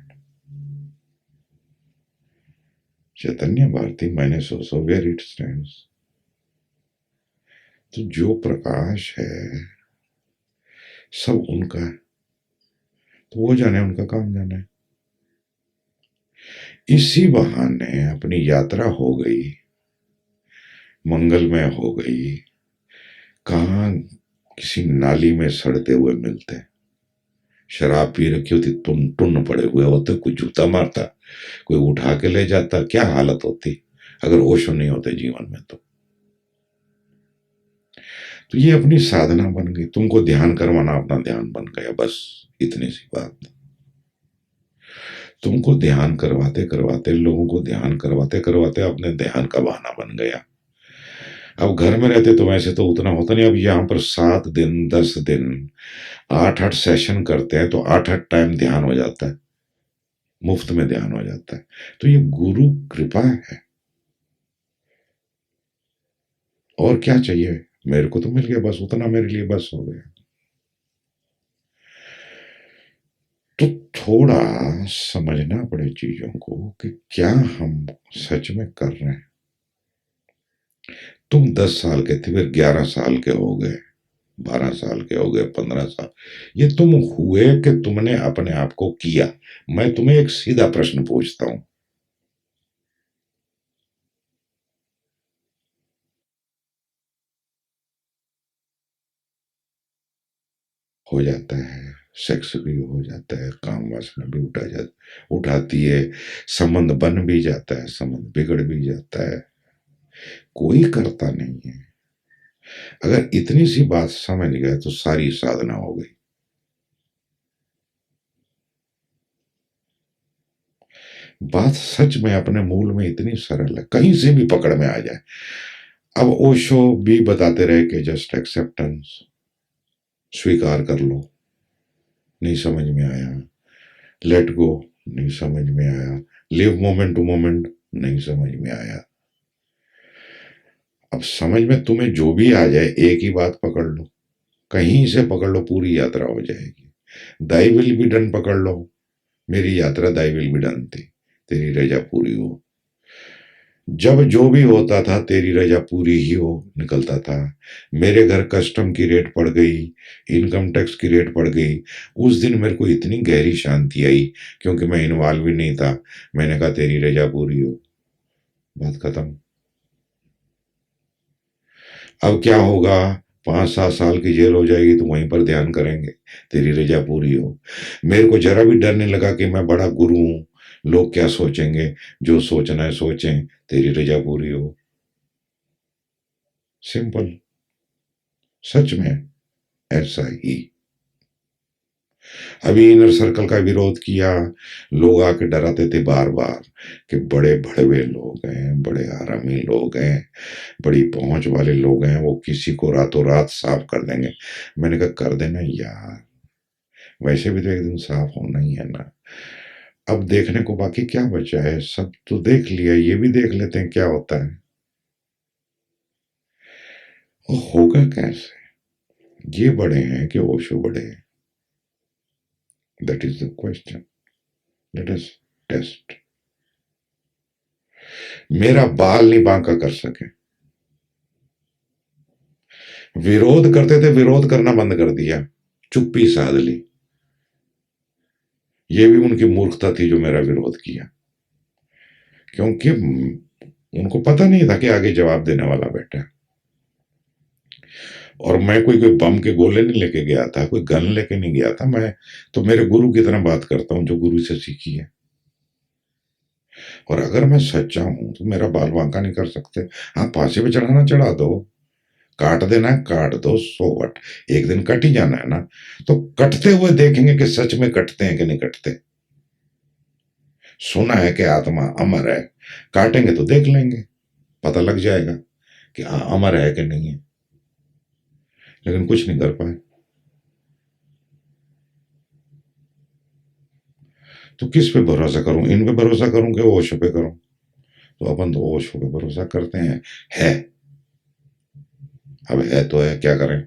Chaitanya Bharti minus Osho, where it stands. तो जो प्रकाश है सब उनका है, तो वो जाने, उनका काम जाने। इसी बहाने अपनी यात्रा हो गई, मंगलमय हो गई। कहाँ किसी नाली में सड़ते हुए मिलते, शराब पी रखी होती, टुन टुन पड़े हुए होते, कोई जूता मारता, कोई उठा के ले जाता, क्या हालत होती अगर ओशो नहीं होते जीवन में। तो ये अपनी साधना बन गई, तुमको ध्यान करवाना अपना ध्यान बन गया, बस इतनी सी बात। तुमको ध्यान करवाते करवाते, लोगों को ध्यान करवाते करवाते अपने ध्यान का बहाना बन गया। अब घर में रहते तो वैसे तो उतना होता नहीं। अब यहाँ पर 7 दिन 10 दिन 8-8 सेशन करते हैं, तो 8-8 टाइम ध्यान हो जाता है, मुफ्त में ध्यान हो जाता है। तो ये गुरु कृपा है, और क्या चाहिए? मेरे को तो मिल गया, बस उतना मेरे लिए बस हो गया। तो थोड़ा समझना पड़े चीजों को कि क्या हम सच में कर रहे हैं। तुम 10 साल के थे, फिर 11 साल के हो गए, 12 साल के हो गए, 15 साल, ये तुम हुए कि तुमने अपने आप को किया? मैं तुम्हें एक सीधा प्रश्न पूछता हूं। हो जाता है, सेक्स भी हो जाता है, काम वासना भी उठाती है, संबंध बन भी जाता है, संबंध बिगड़ भी जाता है, कोई करता नहीं है। अगर इतनी सी बात समझ गए तो सारी साधना हो गई। बात सच में अपने मूल में इतनी सरल है, कहीं से भी पकड़ में आ जाए। अब ओशो भी बताते रहे कि जस्ट एक्सेप्टेंस, स्वीकार कर लो, नहीं समझ में आया, लेट गो, नहीं समझ में आया, लिव मोमेंट टू मोमेंट, नहीं समझ में आया। अब समझ में तुम्हें जो भी आ जाए, एक ही बात पकड़ लो, कहीं से पकड़ लो, पूरी यात्रा हो जाएगी। दाई विल बी डन पकड़ लो, मेरी यात्रा दाई विल बी डन थी, तेरी रजा पूरी हो। जब जो भी होता था तेरी रजा पूरी ही हो निकलता था। मेरे घर कस्टम की रेट पड़ गई, इनकम टैक्स की रेट पड़ गई, उस दिन मेरे को इतनी गहरी शांति आई, क्योंकि मैं इन्वॉल्व भी नहीं था। मैंने कहा तेरी रजा पूरी हो, बात खत्म। अब क्या होगा, 5-7 साल की जेल हो जाएगी तो वहीं पर ध्यान करेंगे, तेरी रजा पूरी हो। मेरे को जरा भी डर नहीं लगा कि मैं बड़ा गुरु हूं, लोग क्या सोचेंगे, जो सोचना है सोचें, तेरी रजा पूरी हो। सिंपल, सच में ऐसा ही। अभी इनर सर्कल का विरोध किया, लोग आके डराते थे बार बार कि बड़े भड़वे लोग हैं, बड़े आरामी लोग हैं, बड़ी पहुंच वाले लोग हैं, वो किसी को रातों रात साफ कर देंगे। मैंने कहा कर देना यार, वैसे भी तो एक दिन साफ होना ही है ना। अब देखने को बाकी क्या बचा है, सब तो देख लिया, ये भी देख लेते हैं क्या होता है। वो होगा कैसे, ये बड़े हैं कि ओशो बड़े हैं? That is the question, let us test. मेरा बाल नहीं बांका कर सके, विरोध करते थे, विरोध करना बंद कर दिया, चुप्पी साध ली। ये भी उनकी मूर्खता थी जो मेरा विरोध किया, क्योंकि उनको पता नहीं था कि आगे जवाब देने वाला बैठा है। और मैं कोई बम के गोले नहीं लेके गया था, कोई गन लेके नहीं गया था, मैं तो मेरे गुरु की तरह बात करता हूं जो गुरु से सीखी है। और अगर मैं सच्चा हूं तो मेरा बाल बांका नहीं कर सकते। हाँ, फांसी पे चढ़ाना चढ़ा दो, काट देना है काट दो, सो वट, एक दिन कट ही जाना है ना। तो कटते हुए देखेंगे कि सच में कटते हैं कि नहीं कटते। सुना है कि आत्मा अमर है, काटेंगे तो देख लेंगे, पता लग जाएगा कि हाँ अमर है कि नहीं है। लेकिन कुछ नहीं कर पाए। तो किस पे भरोसा करूं, इन पे भरोसा करूं कि ओशो पे करूं? तो अपन तो ओशो पे भरोसा करते हैं। है, अब है तो है, क्या करें?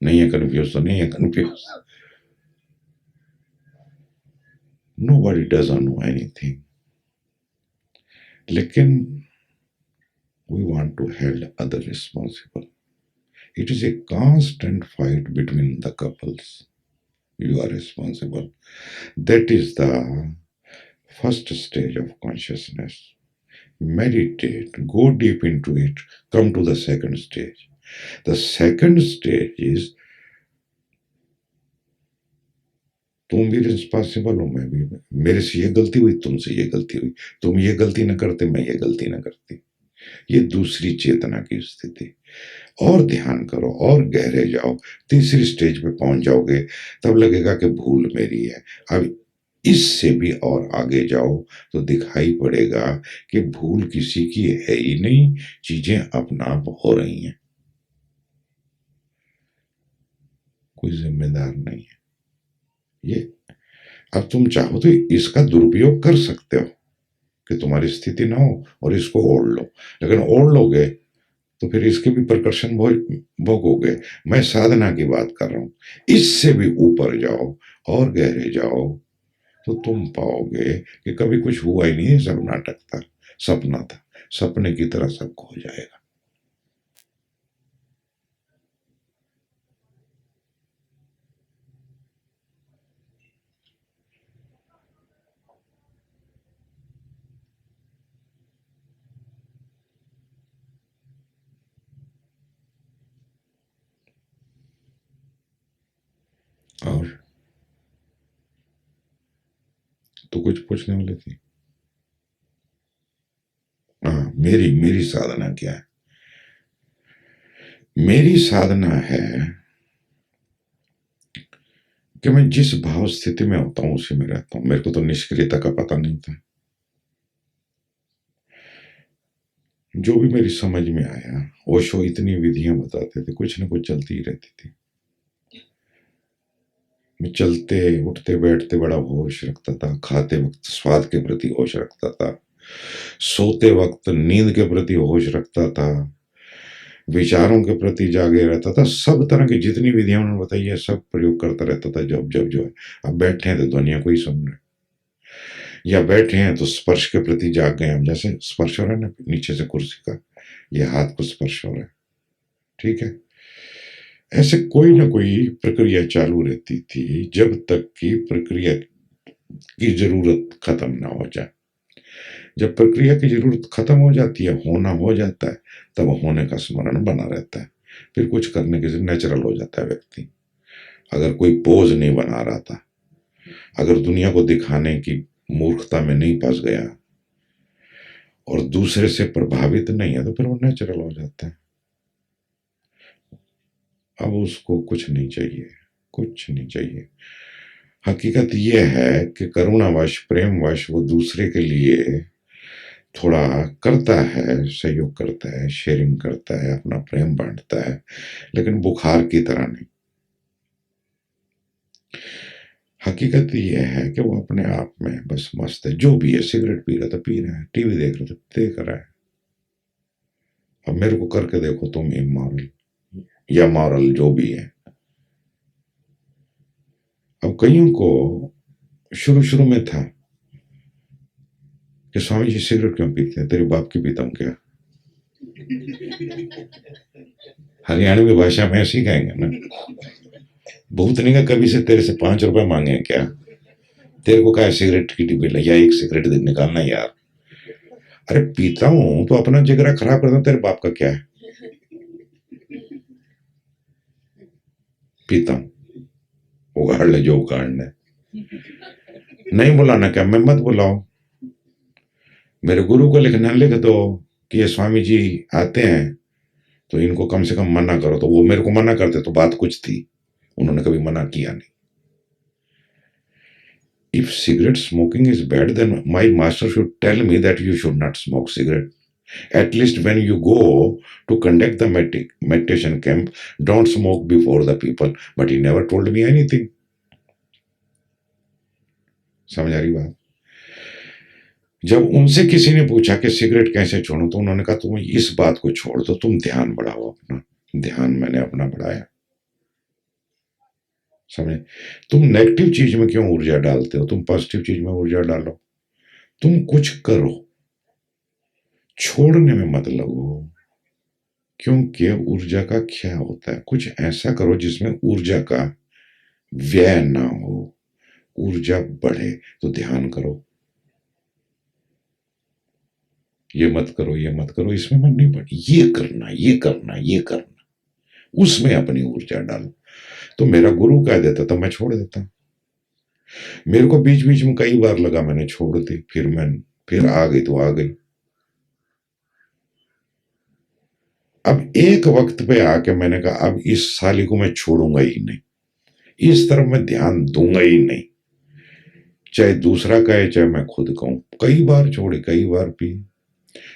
नहीं है कंफ्यूज तो नहीं है confuse. Nobody doesn't know anything, लेकिन we want to hold other responsible. It is a constant fight between the couples. You are responsible. That is the first stage of consciousness. Meditate, go deep into it, come to the second stage. The second stage is तुम भी responsible हो, मैं भी, मेरे से ये गलती हुई, तुमसे ये गलती हुई, तुम ये गलती ना करते, मैं ये गलती ना करती। ये दूसरी चेतना की स्थिति। और ध्यान करो और गहरे जाओ, तीसरी स्टेज पे पहुंच जाओगे, तब लगेगा कि भूल मेरी है। अब इससे भी और आगे जाओ तो दिखाई पड़ेगा कि भूल किसी की है ही नहीं, चीजें अपना आप हो रही हैं, कोई जिम्मेदार नहीं है ये। अब तुम चाहो तो इसका दुरुपयोग कर सकते हो कि तुम्हारी स्थिति ना हो और इसको ओढ़ लो, लेकिन ओढ़ लोगे तो फिर इसके भी प्रकर्षण भोगोगे। मैं साधना की बात कर रहा हूं, इससे भी ऊपर जाओ और गहरे जाओ तो तुम पाओगे कि कभी कुछ हुआ ही नहीं, सब नाटक था, सपना था, सपने की तरह सब खो जाएगा। तो कुछ पूछने वाली थी? हाँ, मेरी मेरी साधना क्या है? मेरी साधना है कि मैं जिस भाव स्थिति में होता हूं उसी में रहता हूं। मेरे को तो निष्क्रियता का पता नहीं था। जो भी मेरी समझ में आया, ओशो इतनी विधियां बताते थे, कुछ न कुछ चलती ही रहती थी। मैं चलते उठते बैठते बड़ा होश रखता था, खाते वक्त स्वाद के प्रति होश रखता था, सोते वक्त नींद के प्रति होश रखता था, विचारों के प्रति जागे रहता था। सब तरह की जितनी विधियां उन्होंने बताई है सब प्रयोग करता रहता था। जब जब जो है, अब बैठे हैं तो दुनिया को ही सुन रहे, या बैठे हैं तो स्पर्श के प्रति जाग गए हम। जैसे स्पर्श हो रहा है ना नीचे से कुर्सी का, ये हाथ को स्पर्श हो रहा है, ठीक है। ऐसे कोई ना कोई प्रक्रिया चालू रहती थी जब तक कि प्रक्रिया की जरूरत खत्म ना हो जाए। जब प्रक्रिया की जरूरत खत्म हो जाती है, होना हो जाता है, तब होने का स्मरण बना रहता है। फिर कुछ करने के लिए नेचुरल हो जाता है व्यक्ति। अगर कोई पोज नहीं बना रहा था, अगर दुनिया को दिखाने की मूर्खता में नहीं फंस गया और दूसरे से प्रभावित नहीं है, तो फिर वो नेचुरल हो जाता है। अब उसको कुछ नहीं चाहिए, कुछ नहीं चाहिए। हकीकत यह है कि करुणावश प्रेमवश वो दूसरे के लिए थोड़ा करता है, सहयोग करता है, शेयरिंग करता है, अपना प्रेम बांटता है, लेकिन बुखार की तरह नहीं। हकीकत यह है कि वो अपने आप में बस मस्त है। जो भी है, सिगरेट पी रहा था पी रहा है, टीवी देख रहा था देख रहा है। अब मेरे को करके देखो तुम इमोरल या मॉरल जो भी है। अब कईयों को शुरू शुरू में था कि स्वामी जी सिगरेट क्यों पीते हैं, तेरे बाप की पीता हूं क्या? हरियाणवी भाषा में ऐसी कहेंगे ना, भूतनी का कभी से तेरे से 5 रुपए मांगे हैं क्या? तेरे को क्या है सिगरेट की डिब्बी ले, या एक सिगरेट निकालना यार। अरे पीता हूं तो अपना जिगरा खराब करता हूं, तेरे बाप का क्या है? पीता हूं, उगाड़ ले जो उगाड़ना है। नहीं बुलाना क्या? मैं मत बुलाओ। मेरे गुरु को लिखना लिख दो कि ये स्वामी जी आते हैं तो इनको कम से कम मना करो। तो वो मेरे को मना करते तो बात कुछ थी, उन्होंने कभी मना किया नहीं। If cigarette smoking is bad, then my master should tell me that you should not smoke cigarette. At least when you go to conduct the meditation camp, don't smoke before the people. But he never told me anything. समझ आ रही बात? जब उनसे किसी ने पूछा कि cigarette कैसे छोड़ो, तो उन्होंने कहा तुम इस बात को छोड़ दो, तुम ध्यान बढ़ाओ अपना। ध्यान मैंने अपना बढ़ाया। समझे? तुम नेगेटिव चीज में क्यों ऊर्जा डालते हो? तुम पॉजिटिव चीज में ऊर्जा डालो। तुम कुछ करो, छोड़ने में मत लगो। क्योंकि ऊर्जा का क्या होता है, कुछ ऐसा करो जिसमें ऊर्जा का व्यय ना हो, ऊर्जा बढ़े। तो ध्यान करो, ये मत करो ये मत करो, इसमें मन नहीं पड़ी, ये करना ये करना ये करना, उसमें अपनी ऊर्जा डालो। तो मेरा गुरु कह देता था, मैं छोड़ देता। मेरे को बीच बीच में कई बार लगा मैंने छोड़ दी, फिर आ गई तो आ गई। अब एक वक्त पे आके मैंने कहा अब इस साली को मैं छोड़ूंगा ही नहीं, इस तरफ मैं ध्यान दूंगा ही नहीं, चाहे दूसरा कहे चाहे मैं खुद कहूं। कई बार छोड़ी, कई बार पी,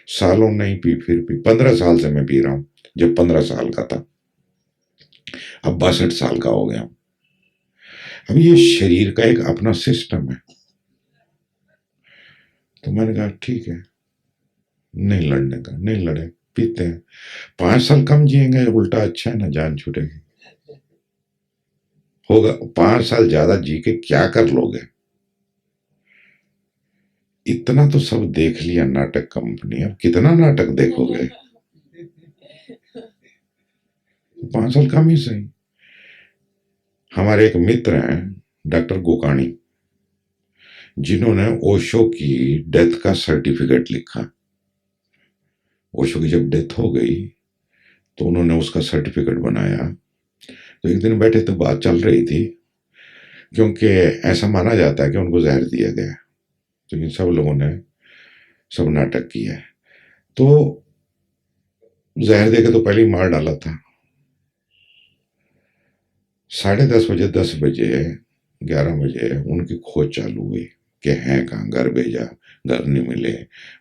सालों नहीं पी, फिर पी। 15 साल से मैं पी रहा हूं, जब 15 साल का था, अब 62 साल का हो गया। अब ये शरीर का एक अपना सिस्टम है। तो मैंने कहा ठीक है, नहीं लड़ने का, नहीं लड़े, पीते हैं। 5 साल कम जिएंगे, उल्टा अच्छा है ना, जान छूटेगी। होगा 5 साल ज्यादा जी के क्या कर लोगे? इतना तो सब देख लिया नाटक कंपनी, अब कितना नाटक देखोगे? 5 साल कम ही सही। हमारे एक मित्र हैं डॉक्टर गोकाणी, जिन्होंने ओशो की डेथ का सर्टिफिकेट लिखा। ओशो की जब डेथ हो गई तो उन्होंने उसका सर्टिफिकेट बनाया। तो एक दिन बैठे तो बात चल रही थी, क्योंकि ऐसा माना जाता है कि उनको जहर दिया गया। तो इन सब लोगों ने सब नाटक किया है। तो जहर दे के तो पहले ही मार डाला था। 10:30 बजे, 10 बजे, 11 बजे उनकी खोज चालू हुई कि हैं कहाँ, घर भेजा, घर नहीं मिले,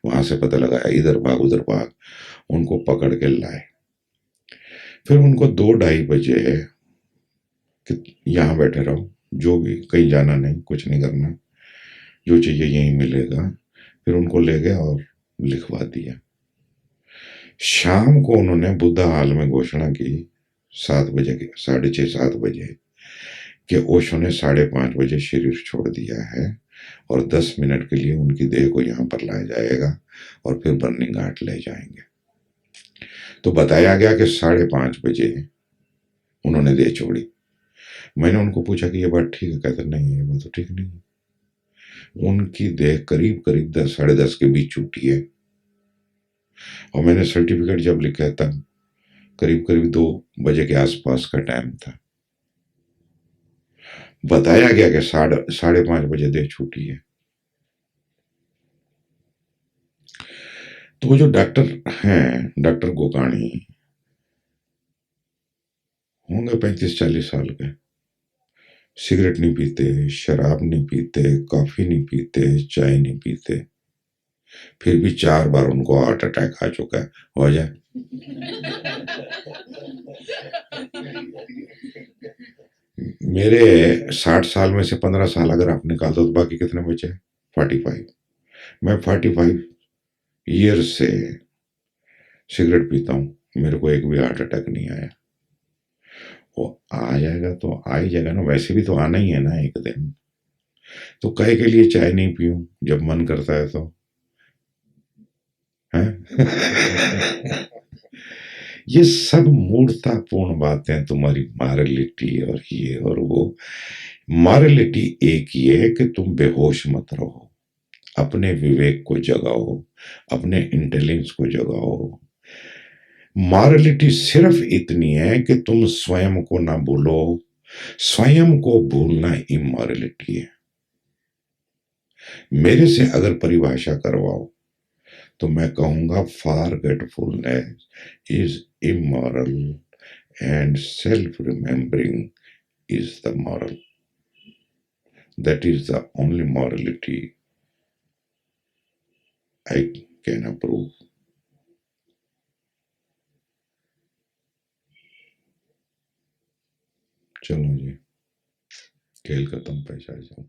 वहां से पता लगाया, इधर भाग उधर भाग, उनको पकड़ के लाए। फिर उनको 2-2:30 बजे कि यहाँ बैठे रहो, जो भी, कहीं जाना नहीं, कुछ नहीं करना, जो चाहिए यहीं मिलेगा। फिर उनको ले गए और लिखवा दिया। शाम को उन्होंने बुद्धा हाल में घोषणा की 7 बजे के 6:30-7 बजे कि ओशो ने 5:30 बजे शरीर छोड़ दिया है और 10 मिनट के लिए उनकी देह को यहाँ पर लाया जाएगा और फिर बर्निंग घाट ले जाएंगे। तो बताया गया कि 5:30 बजे उन्होंने देह छोड़ी। मैंने उनको पूछा कि ये बात ठीक है? कहते नहीं, ये बात तो ठीक नहीं है। उनकी देह करीब करीब 10, 10:30 के बीच छूटी है और मैंने सर्टिफिकेट जब लिखा तब करीब करीब 2 बजे के आसपास का टाइम था। बताया गया कि 5:30 बजे देह छूटी है। तो वो जो डॉक्टर हैं, डॉक्टर गोकाणी, होंगे 35-40 साल के, सिगरेट नहीं पीते, शराब नहीं पीते, कॉफी नहीं पीते, चाय नहीं पीते, फिर भी 4 बार उनको हार्ट अटैक आ चुका है। हो जाए मेरे 60 साल में से 15 साल अगर आप निकाल दो तो बाकी कितने बचे? 45। मैं 45 ईयर्स से सिगरेट पीता हूँ, मेरे को एक भी हार्ट अटैक नहीं आया। वो आ जाएगा तो आ ही जाएगा ना, वैसे भी तो आना ही है ना एक दिन। तो कहे के लिए चाय नहीं पीऊं जब मन करता है तो है। ये सब मूर्खतापूर्ण बातें, तुम्हारी मॉरलिटी और ये और वो। मॉरलिटी एक ही है कि तुम बेहोश मत रहो, अपने विवेक को जगाओ, अपने इंटेलिजेंस को जगाओ। मॉरलिटी सिर्फ इतनी है कि तुम स्वयं को ना भूलो। स्वयं को भूलना इमॉरलिटी है। मेरे से अगर परिभाषा करवाओ तो मैं कहूंगा forgetfulness is immoral and self remembering is the moral. That is the only morality I can approve. चलो जी, खेल खत्म, पैसा जाओ।